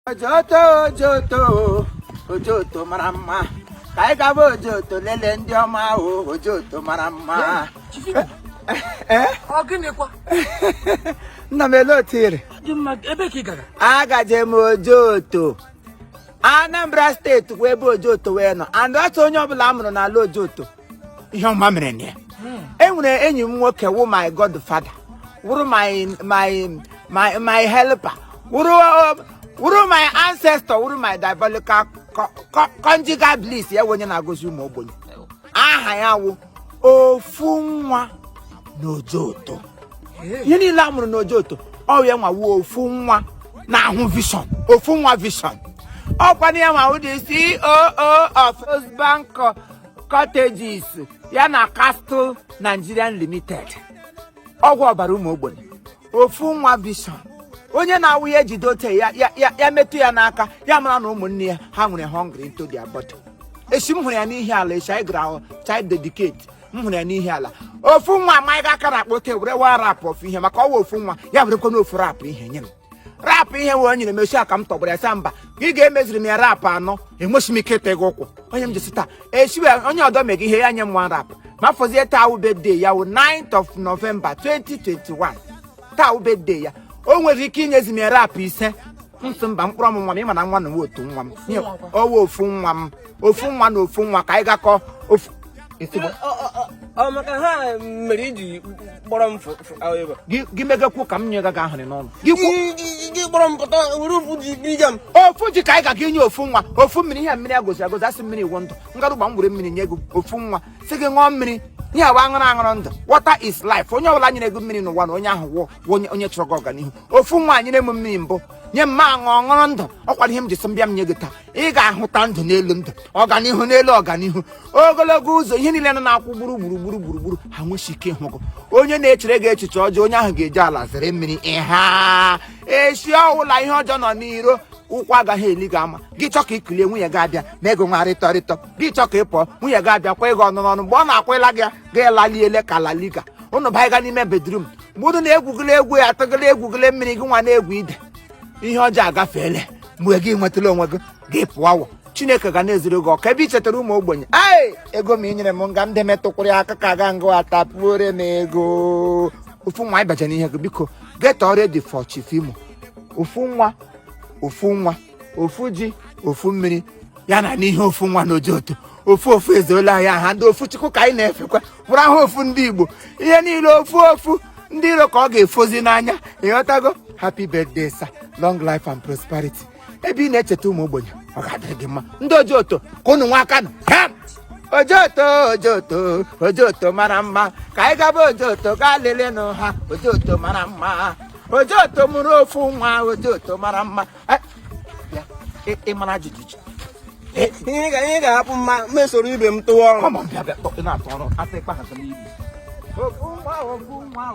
Ojoto, Ojoto marama. Kai gabo Ojoto lele ndi ọma o Ojoto marama. Gịnị kwa? Nna m ele otire. Ebe ka ị gara? Agaje m Ojoto. Anambra steeti kwa ebe Ojoto wee nọ. And otu onye ọbụla amụrụ n'ala Ojoto. Ihe ọma mere na ya. Enwere enyi m nwoke wụ my godfather. Wụrụ my helper. Wụrụ my ancestor, wụrụ my diabolical conjugal bliss ya onye na-agozi ụmụ ogbenye. Aha ya wụ OFU-NWA NA OJOTO. Ihe niile amụrụ n'Ojoto, ọ ya nwa wụ OFU-NWA na-ahụ vision, OFU-NWA vision. Ọkwa ya ma wụ the COO of First Bank Cottages ya na Castle Nigerian Limited. Ọgwụ ọbara ụmụ ogbenye. OFU-NWA vision. Onye na-awụ ya ejide ote ya metụ ya n'aka ya mara na ụmụnne ya ha nwere hungry into their body. Echi m hụrụ ya n'ihi ala echi anyị gara child dedicate m hụrụ ya n'ihi ala. OFU-NWA amaghị aka na akpote were wa rap of ihe maka ọwa OFU-NWA ya werekwa n'ofu rap ihe nye m. Rap ihe wee nyere m echi aka m tọgbara ya sa mba gị ga-emeziri m ya rap anọ enweghị m ike ịta ego ụkwụ onye m jesi taa echi onye ọdọ mega ihe ya nye m one rap ma fọzie taa wụ birthday ya wụ 9th of November 2021 taa wụ birthday ya. O nwere ike inyezi m rap ise nsị mba mkpụrụ ọmụnwa m ịma na nwa na nwa otu nwa m ọwa OFU-NWA m OFU-NWA na OFU-NWA ka anyị gakọ ofu maka ha mere iji kpọrọ m gị megakwu ka m nye gaga ahụrị n'ọnụ gị kpọrọ m pụta were ofu ji biga m ofu ji ka anyị ga inye OFU-NWA ofu mmiri ihe mmiri agozi agozi asị mmiri iwu ndụ ngarụgba m were mmiri nye gị OFU-NWA sị gị ṅụọ mmiri ihe awa aṅụrụ ndụ water is life onye ọbụla nyere ego mmiri n'ụwa na onye ahụ wụọ onye chọrọ gị ọganihu OFU-NWA nyere m mmiri mbụ nye m ma ọṅụrụ ndụ ọkwara ihe m jisi mbịa m nye gị taa ị ga-ahụta ndụ n'elu ndụ ọganihu n'elu ọganihu ogologo ụzọ ihe niile nọ na-akwụ gburugburu ha nweshi ike ịhụ gị onye na-echere gị echiche ọjọọ onye ahụ ga-eji ala zere mmiri ịha echi ọwụla ihe ọjọọ nọ n'iro ụkwụ agaghị eli gị ama gị chọ ka ikulie nwunye gị abịa ma ego nwa rịtọrịtọ gị chọ ka ị pụọ nwunye gị abịa kwa ego ọnụnọnụ mgbe ọ na-akwụla gị ga-elaliele ka laliga ụnụ banyega n'ime bedrum mgbe ụnụ na-egwugole egwu ya atọgole egwugole mmiri gị nwa na-egwu ide ihe ọjọọ agafeela mgbe gị nwetara onwe gị pụọ wọ Chineke ga na-ezuru gị ọka ebe i chetara ụmụ ogbenye ego m inyere m nga ndị metụkwara aka ka aga ngụ atapuore m ego OFU-NWA ịbaja n'ihe gị biko get ready for Chief Imo OFU-NWA OFU-NWA ofu ji ofu mmiri ya na n'ihe OFU-NWA na Ojoto ofu ezola ya ha ndị ofu Chukwu ka anyị na-efekwa bụrụ ahụ ofu ndị Igbo ihe niile ofu ndị iro ka ọ ga-efozi n'anya ịghọtago happy birthday sir long life and prosperity ebe ị na-echeta ụmụ ogbenye ọ ga-adịrị gị mma ndị Ojoto ka unu nwa aka nọ Ojoto mara mma ka anyị gaba Ojoto gaa lelenụ ha Ojoto mara mma Ojoto mụrụ OFU-NWA Ojoto mara mma ị mara ajụjụ ihe ga-ahapụ mma mesoro ibe m tụwa ọrụ na-atụ ọrụ ata ịkpa ha OFU-NWA